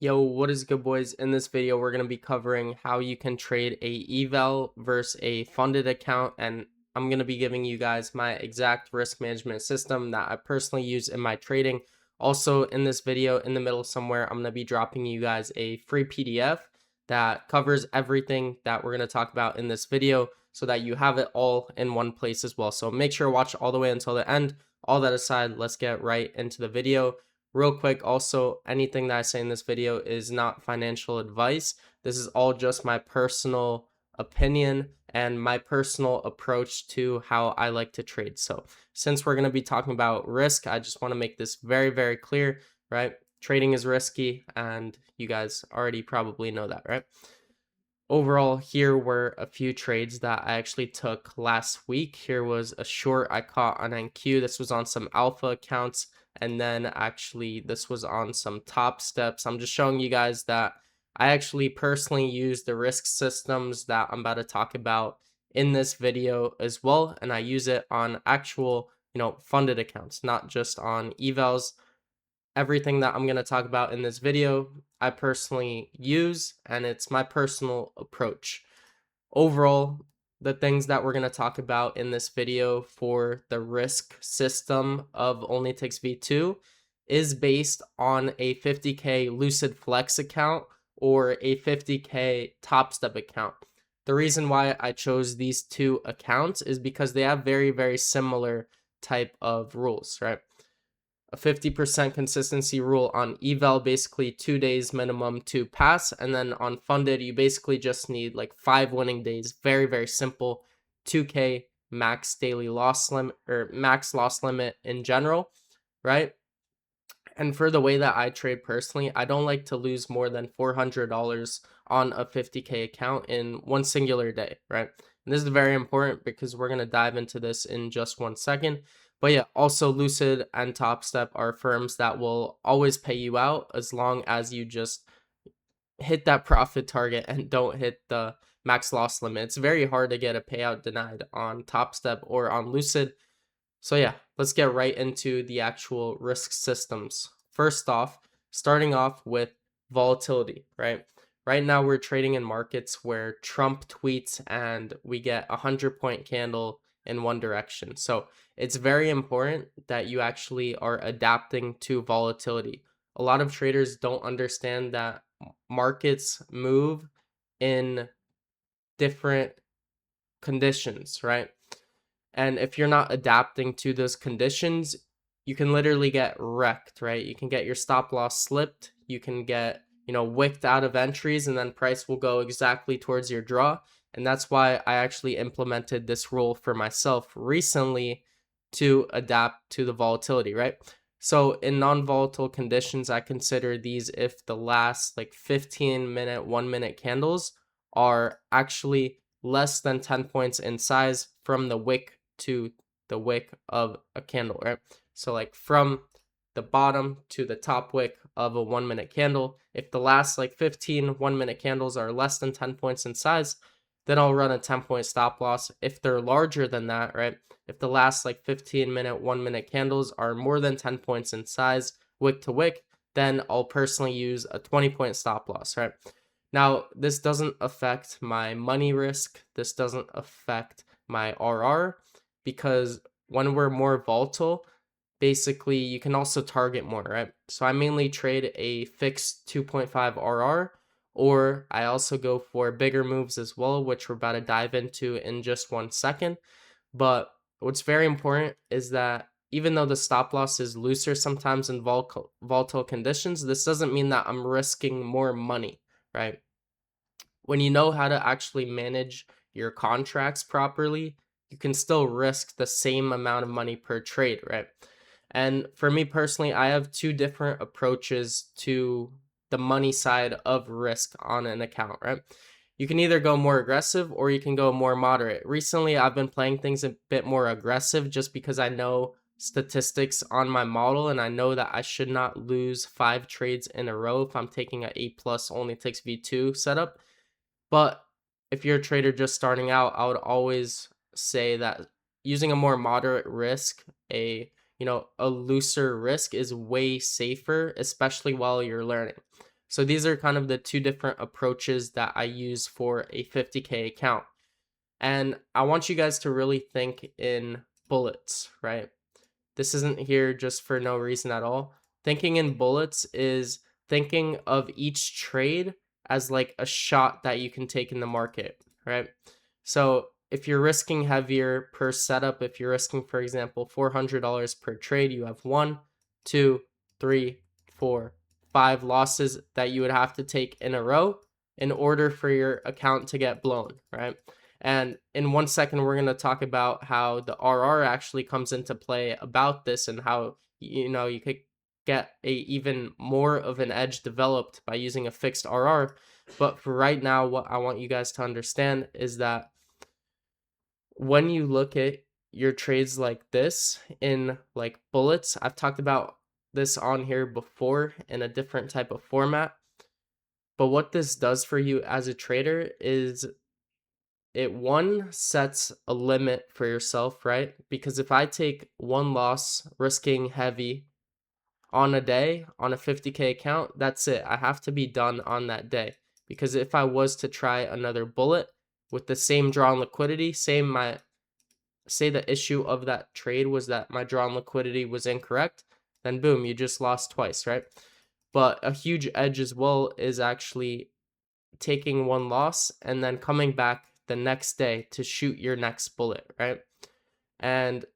Yo, what is good, boys? In this video, we're going to be covering how you can trade a eval versus a funded account, and I'm going to be giving you guys my exact risk management system that I personally use in my trading. Also, in this video, in the middle somewhere, I'm going to be dropping you guys a free PDF that covers everything that we're going to talk about in this video so that you have it all in one place as well. So make sure to watch all the way until the end. All that aside, let's get right into the video. Real quick, also, anything that I say in this video is not financial advice. This is all just my personal opinion and my personal approach to how I like to trade. So, since we're going to be talking about risk, I just want to make this very, very clear, right? Trading is risky, and you guys already probably know that, right? Overall, here were a few trades that I actually took last week. Here was a short I caught on NQ. This was on some alpha accounts. And then actually this was on some Topsteps. I'm just showing you guys that I actually personally use the risk systems that I'm about to talk about in this video as well. And I use it on actual, funded accounts, not just on evals. Everything that I'm going to talk about in this video, I personally use, and it's my personal approach. Overall, the things that we're going to talk about in this video for the risk system of OnlyTicks V2 is based on a 50K Lucid Flex account or a 50K Topstep account. The reason why I chose these two accounts is because they have very, very similar type of rules, right? A 50% consistency rule on eval, basically 2 days minimum to pass, and then on funded you basically just need like 5 winning days. Very, very simple. 2K max daily loss limit, or max loss limit in general, right? And for the way that I trade personally, I don't like to lose more than $400 on a 50K account in one singular day, right? And this is very important because we're going to dive into this in just 1 second. But yeah, also Lucid and Topstep are firms that will always pay you out as long as you just hit that profit target and don't hit the max loss limit. It's very hard to get a payout denied on Topstep or on Lucid. So yeah, let's get right into the actual risk systems. First off, starting off with volatility, right? Right now we're trading in markets where Trump tweets and we get a 100-point candle in one direction. So it's very important that you actually are adapting to volatility. A lot of traders don't understand that markets move in different conditions, right? And if you're not adapting to those conditions, you can literally get wrecked, right? You can get your stop loss slipped. You can get, wicked out of entries, and then price will go exactly towards your draw. And that's why I actually implemented this rule for myself recently to adapt to the volatility, right? So in non-volatile conditions, I consider these if the last like 15-minute, 1-minute candles are actually less than 10 points in size from the wick to the wick of a candle, right? So like from the bottom to the top wick of a 1-minute candle, if the last like 15 1-minute candles are less than 10 points in size, then I'll run a 10-point stop loss. If they're larger than that, right? If the last like 15-minute, 1-minute candles are more than 10 points in size, wick to wick, then I'll personally use a 20-point stop loss, right? Now, this doesn't affect my money risk. This doesn't affect my RR because when we're more volatile, basically you can also target more, right? So I mainly trade a fixed 2.5 RR, or I also go for bigger moves as well, which we're about to dive into in just 1 second. But what's very important is that even though the stop loss is looser sometimes in volatile conditions, this doesn't mean that I'm risking more money, right? When you know how to actually manage your contracts properly, you can still risk the same amount of money per trade, right? And for me personally, I have two different approaches to the money side of risk on an account, right? You can either go more aggressive or you can go more moderate. Recently, I've been playing things a bit more aggressive just because I know statistics on my model and I know that I should not lose 5 trades in a row if I'm taking an A plus OnlyTicks V2 setup. But if you're a trader just starting out, I would always say that using a more moderate risk, a looser risk is way safer, especially while you're learning. So these are kind of the two different approaches that I use for a 50K account. And I want you guys to really think in bullets, right? This isn't here just for no reason at all. Thinking in bullets is thinking of each trade as like a shot that you can take in the market, right? So if you're risking heavier per setup, if you're risking, for example, $400 per trade, you have 1, 2, 3, 4, 5 losses that you would have to take in a row in order for your account to get blown, right? And in 1 second, we're going to talk about how the RR actually comes into play about this, and how, you could get a even more of an edge developed by using a fixed RR. But for right now, what I want you guys to understand is that when you look at your trades like this in like bullets, I've talked about this on here before in a different type of format. But what this does for you as a trader is it sets a limit for yourself, right? Because if I take one loss risking heavy on a day on a 50K account, that's it. I have to be done on that day. Because if I was to try another bullet with the same draw on liquidity, say the issue of that trade was that my draw on liquidity was incorrect, then boom, you just lost twice, right? But a huge edge as well is actually taking one loss and then coming back the next day to shoot your next bullet, right? And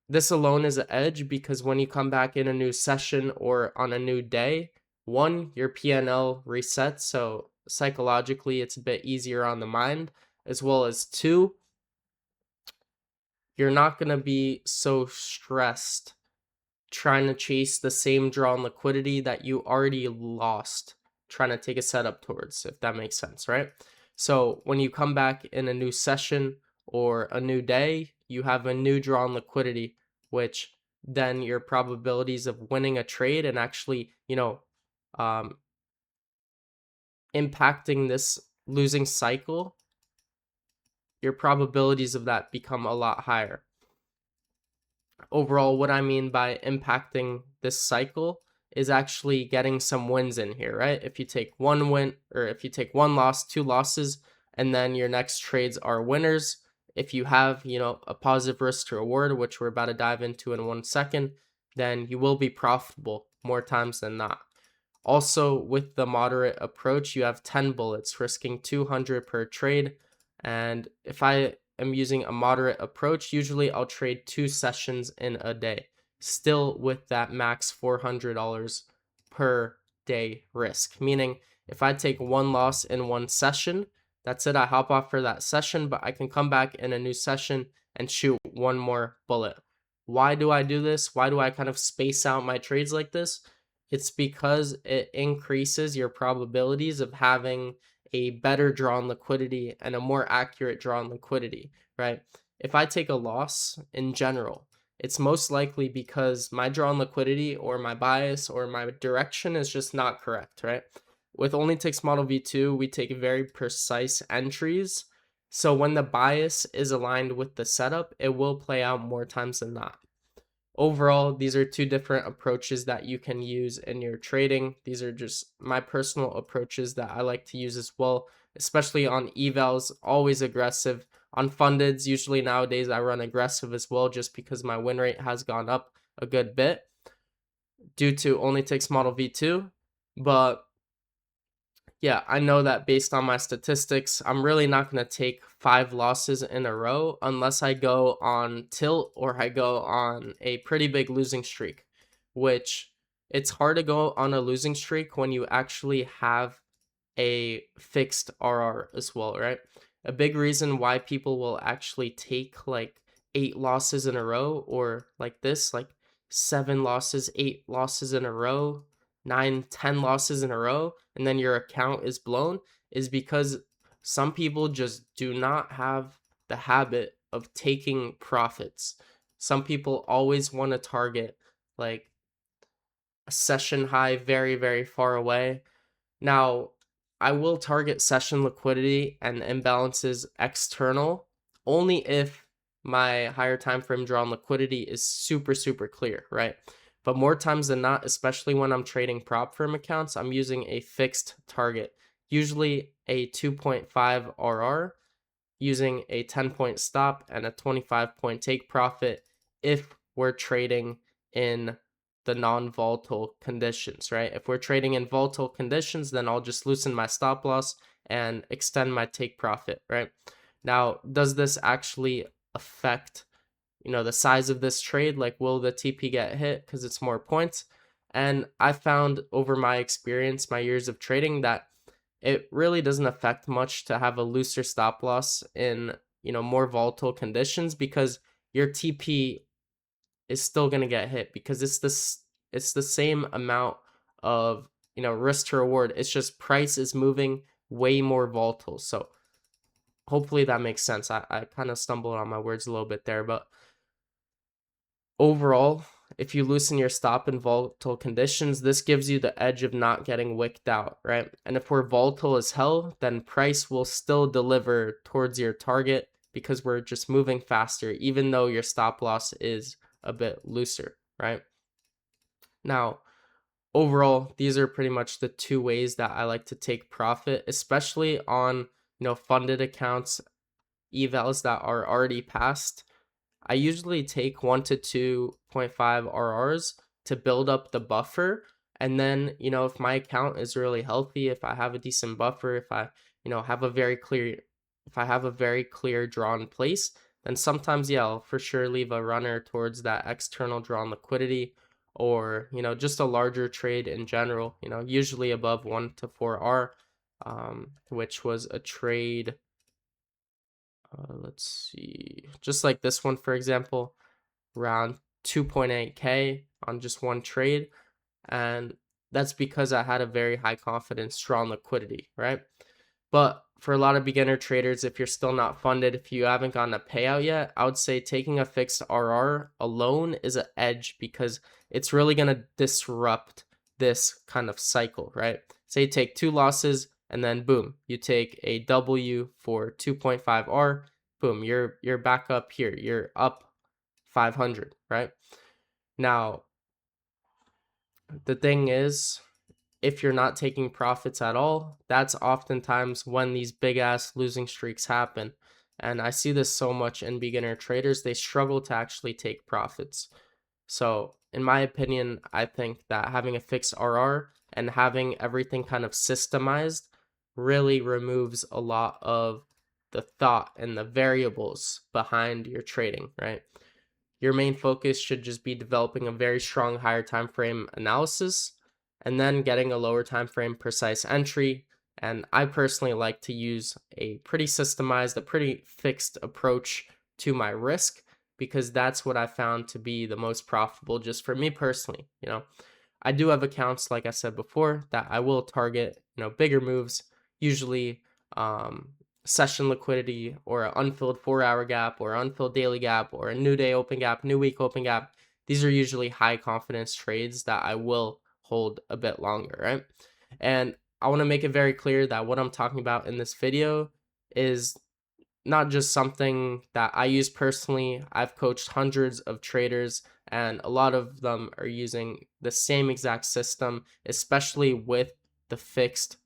this alone is an edge because when you come back in a new session or on a new day, one, your PNL resets, so psychologically it's a bit easier on the mind, as well as two, you're not going to be so stressed trying to chase the same draw on liquidity that you already lost trying to take a setup towards, if that makes sense, right? So when you come back in a new session or a new day, you have a new draw on liquidity, which then your probabilities of winning a trade and actually, um, impacting this losing cycle, your probabilities of that become a lot higher. Overall, what I mean by impacting this cycle is actually getting some wins in here, right? If you take one win, or if you take one loss, two losses, and then your next trades are winners, if you have, a positive risk to reward, which we're about to dive into in 1 second, then you will be profitable more times than not. Also, with the moderate approach, you have 10 bullets, risking 200 per trade. And if I am using a moderate approach, usually I'll trade 2 sessions in a day, still with that max $400 per day risk. Meaning, if I take one loss in one session, that's it. I hop off for that session, but I can come back in a new session and shoot one more bullet. Why do I do this? Why do I kind of space out my trades like this? It's because it increases your probabilities of having a better draw on liquidity and a more accurate draw on liquidity, right? If I take a loss in general, it's most likely because my draw on liquidity or my bias or my direction is just not correct, right? With OnlyTicks Model V2, we take very precise entries. So when the bias is aligned with the setup, it will play out more times than not. Overall, these are two different approaches that you can use in your trading. These are just my personal approaches that I like to use as well, especially on evals, always aggressive. On fundeds, usually nowadays I run aggressive as well, just because my win rate has gone up a good bit due to OnlyTicks Model V2. But yeah, I know that based on my statistics, I'm really not going to take 5 losses in a row unless I go on tilt or I go on a pretty big losing streak, which it's hard to go on a losing streak when you actually have a fixed RR as well, right? A big reason why people will actually take like 8 losses in a row, or like this, like 7 losses, 8 losses in a row, 9, 10 losses in a row, and then your account is blown, is because some people just do not have the habit of taking profits. Some people always want to target like a session high very, very far away. Now, I will target session liquidity and imbalances external only if my higher time frame draw on liquidity is super, super clear, right? But more times than not, especially when I'm trading prop firm accounts, I'm using a fixed target, usually a 2.5 RR, using a 10-point stop and a 25-point take profit if we're trading in the non-volatile conditions, right? If we're trading in volatile conditions, then I'll just loosen my stop loss and extend my take profit, right? Now, does this actually affect, the size of this trade? Like, will the TP get hit because it's more points? And I found over my experience, my years of trading, that it really doesn't affect much to have a looser stop loss in, more volatile conditions, because your TP is still going to get hit, because it's the same amount of, risk to reward. It's just price is moving way more volatile. So hopefully that makes sense. I kind of stumbled on my words a little bit there, but overall, if you loosen your stop in volatile conditions, this gives you the edge of not getting wicked out, right? And if we're volatile as hell, then price will still deliver towards your target because we're just moving faster, even though your stop loss is a bit looser, right? Now, overall, these are pretty much the two ways that I like to take profit, especially on, funded accounts, evals that are already passed. I usually take 1 to 2.5 RRs to build up the buffer. And then, if my account is really healthy, if I have a decent buffer, if I, have a very clear, if I have a very clear draw in place, then sometimes, yeah, I'll for sure leave a runner towards that external draw on liquidity, or, just a larger trade in general, usually above 1 to 4R, which was a trade. Let's see, just like this one, for example, around 2.8K on just one trade. And that's because I had a very high confidence, strong liquidity, right? But for a lot of beginner traders, if you're still not funded, if you haven't gotten a payout yet, I would say taking a fixed RR alone is an edge, because it's really going to disrupt this kind of cycle, right? Say you take 2 losses and then boom, you take a W for 2.5R, boom, you're back up here. You're up 500, right? Now, the thing is, if you're not taking profits at all, that's oftentimes when these big ass losing streaks happen. And I see this so much in beginner traders. They struggle to actually take profits. So, in my opinion, I think that having a fixed RR and having everything kind of systemized really removes a lot of the thought and the variables behind your trading, right? Your main focus should just be developing a very strong higher time frame analysis, and then getting a lower time frame precise entry. And I personally like to use a pretty systemized, a pretty fixed approach to my risk, because that's what I found to be the most profitable just for me personally. I do have accounts, like I said before, that I will target, bigger moves, usually session liquidity, or an unfilled 4-hour gap, or unfilled daily gap, or a new day open gap, new week open gap. These are usually high confidence trades that I will hold a bit longer, right? And I want to make it very clear that what I'm talking about in this video is not just something that I use personally. I've coached hundreds of traders, and a lot of them are using the same exact system, especially with the fixed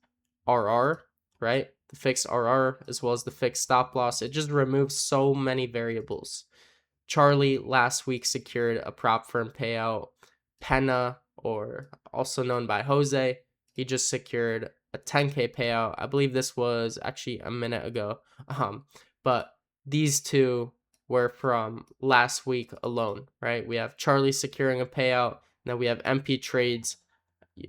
RR, right? The fixed RR as well as the fixed stop loss. It just removes so many variables. Charlie last week secured a prop firm payout. Penna, or also known by Jose, he just secured a 10K payout. I believe this was actually a minute ago. But these two were from last week alone, right? We have Charlie securing a payout. Then we have MP trades.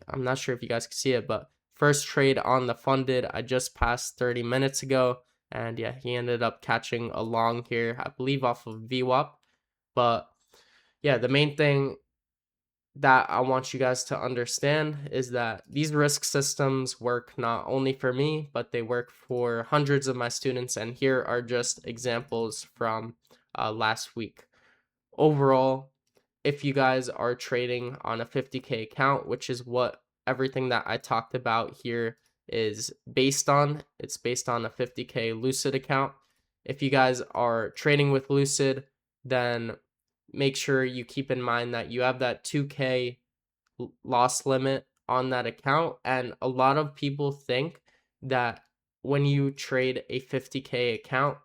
I'm not sure if you guys can see it, but first trade on the funded, I just passed 30 minutes ago. And yeah, he ended up catching a long here, I believe off of VWAP. But yeah, the main thing that I want you guys to understand is that these risk systems work not only for me, but they work for hundreds of my students. And here are just examples from last week. Overall, if you guys are trading on a 50K account, which is what everything that I talked about here is based on, it's based on a 50K Lucid account. If you guys are trading with Lucid, then make sure you keep in mind that you have that 2K loss limit on that account. And a lot of people think that when you trade a 50K account,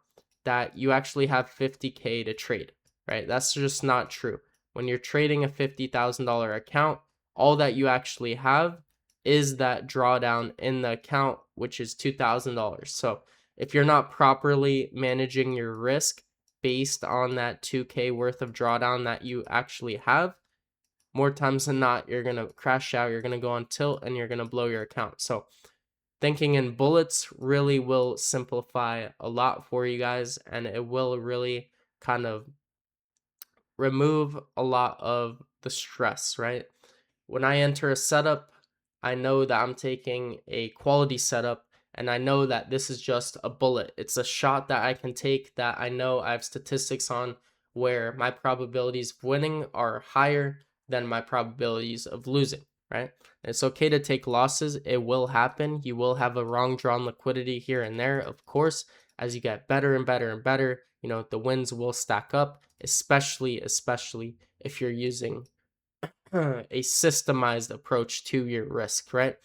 that you actually have 50K to trade, right? That's just not true. When you're trading a $50,000 account, all that you actually have is that drawdown in the account, which is $2,000. So if you're not properly managing your risk based on that 2K worth of drawdown that you actually have, more times than not, you're going to crash out, you're going to go on tilt, and you're going to blow your account. So thinking in bullets really will simplify a lot for you guys, and it will really kind of remove a lot of the stress, right? When I enter a setup, I know that I'm taking a quality setup, and I know that this is just a bullet. It's a shot that I can take that I know I have statistics on where my probabilities of winning are higher than my probabilities of losing, right? And it's okay to take losses. It will happen. You will have a wrong drawn liquidity here and there, of course. As you get better and better and better, the wins will stack up, especially if you're using a systemized approach to your risk, right?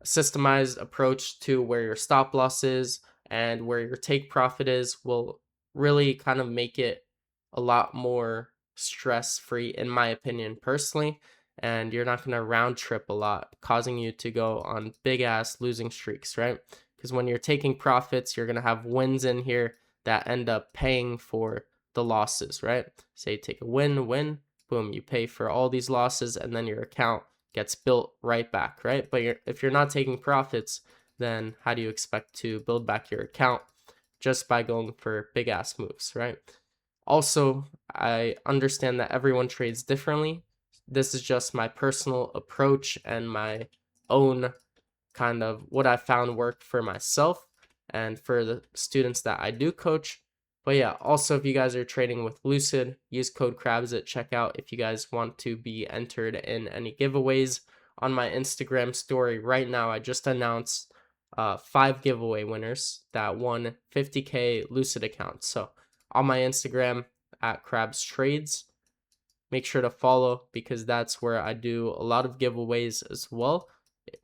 A systemized approach to where your stop loss is and where your take profit is will really kind of make it a lot more stress free, in my opinion, personally. And you're not going to round trip a lot, causing you to go on big ass losing streaks, right? Because when you're taking profits, you're going to have wins in here that end up paying for the losses, right? Say take a win, boom, you pay for all these losses, and then your account gets built right back, right? But if you're not taking profits, then how do you expect to build back your account? Just by going for big ass moves, right? Also, I understand that everyone trades differently. This is just my personal approach and my own kind of what I found worked for myself and for the students that I do coach. But yeah, also if you guys are trading with Lucid, use code KRABS at checkout if you guys want to be entered in any giveaways. On my Instagram story right now, I just announced 5 giveaway winners that won 50K Lucid accounts. So on my Instagram at KRABS Trades, make sure to follow because that's where I do a lot of giveaways as well.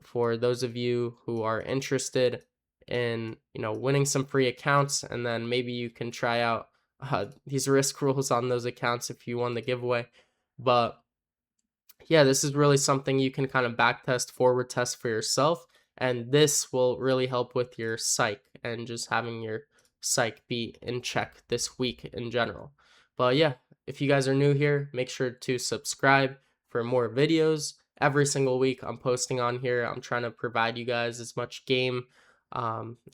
For those of you who are interested in winning some free accounts, and then maybe you can try out these risk rules on those accounts if you won the giveaway. But yeah, this is really something you can kind of back test, forward test for yourself, and this will really help with your psych and just having your psych be in check this week in general. But yeah, if you guys are new here, make sure to subscribe for more videos. Every single week I'm posting on here. I'm trying to provide you guys as much game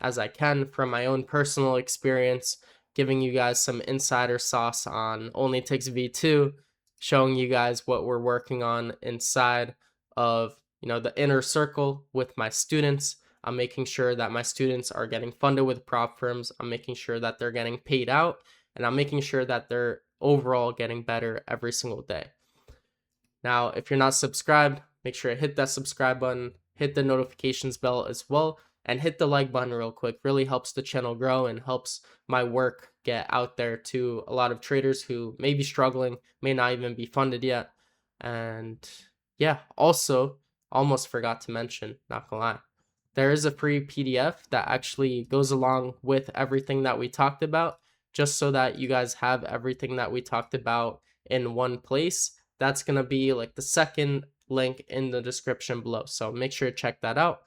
as I can from my own personal experience, giving you guys some insider sauce on OnlyTicks V2, showing you guys what we're working on inside of the inner circle with my students. I'm making sure that my students are getting funded with prop firms. I'm making sure that they're getting paid out, and I'm making sure that they're overall getting better every single day. Now, if you're not subscribed, make sure to hit that subscribe button, hit the notifications bell as well, and hit the like button real quick. Really helps the channel grow and helps my work get out there to a lot of traders who may be struggling, may not even be funded yet. And yeah, also, almost forgot to mention, not gonna lie, there is a free PDF that actually goes along with everything that we talked about, just so that you guys have everything that we talked about in one place. That's going to be like the second link in the description below. So make sure to check that out.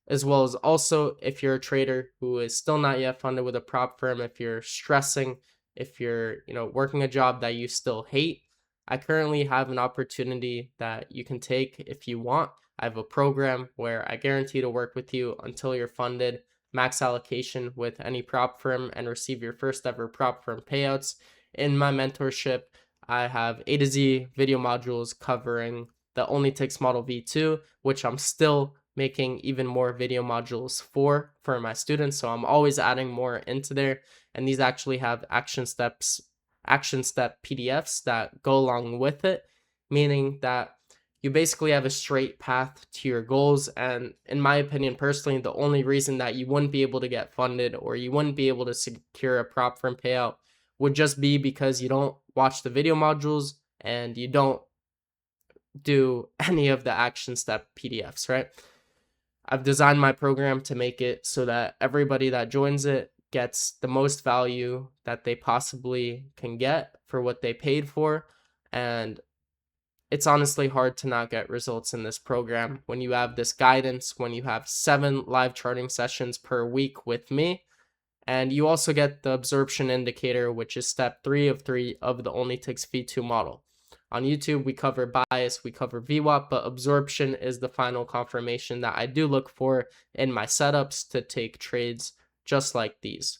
As well as also, if you're a trader who is still not yet funded with a prop firm, if you're stressing, if you're working a job that you still hate, I currently have an opportunity that you can take if you want. I have a program where I guarantee to work with you until you're funded, max allocation with any prop firm, and receive your first ever prop firm payouts. In my mentorship, I have A to Z video modules covering the OnlyTicks Model V2, which I'm still making even more video modules for my students. So I'm always adding more into there. And these actually have action step PDFs that go along with it, meaning that you basically have a straight path to your goals. And in my opinion, personally, the only reason that you wouldn't be able to get funded or you wouldn't be able to secure a prop firm payout would just be because you don't watch the video modules and you don't do any of the action step PDFs, right? I've designed my program to make it so that everybody that joins it gets the most value that they possibly can get for what they paid for. And it's honestly hard to not get results in this program when you have this guidance, when you have 7 live charting sessions per week with me. And you also get the absorption indicator, which is step 3 of the OnlyTicks V2 model. On YouTube, we cover bias, we cover VWAP, but absorption is the final confirmation that I do look for in my setups to take trades just like these.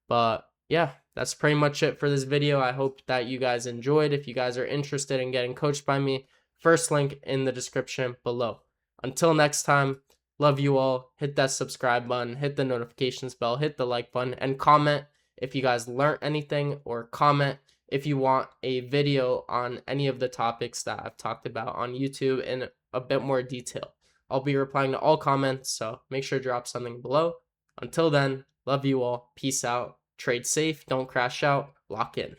But yeah, that's pretty much it for this video. I hope that you guys enjoyed. If you guys are interested in getting coached by me, first link in the description below. Until next time, love you all. Hit that subscribe button, hit the notifications bell, hit the like button, and comment if you guys learned anything, or comment if you want a video on any of the topics that I've talked about on YouTube in a bit more detail. I'll be replying to all comments, so make sure to drop something below. Until then, love you all. Peace out. Trade safe. Don't crash out. Lock in.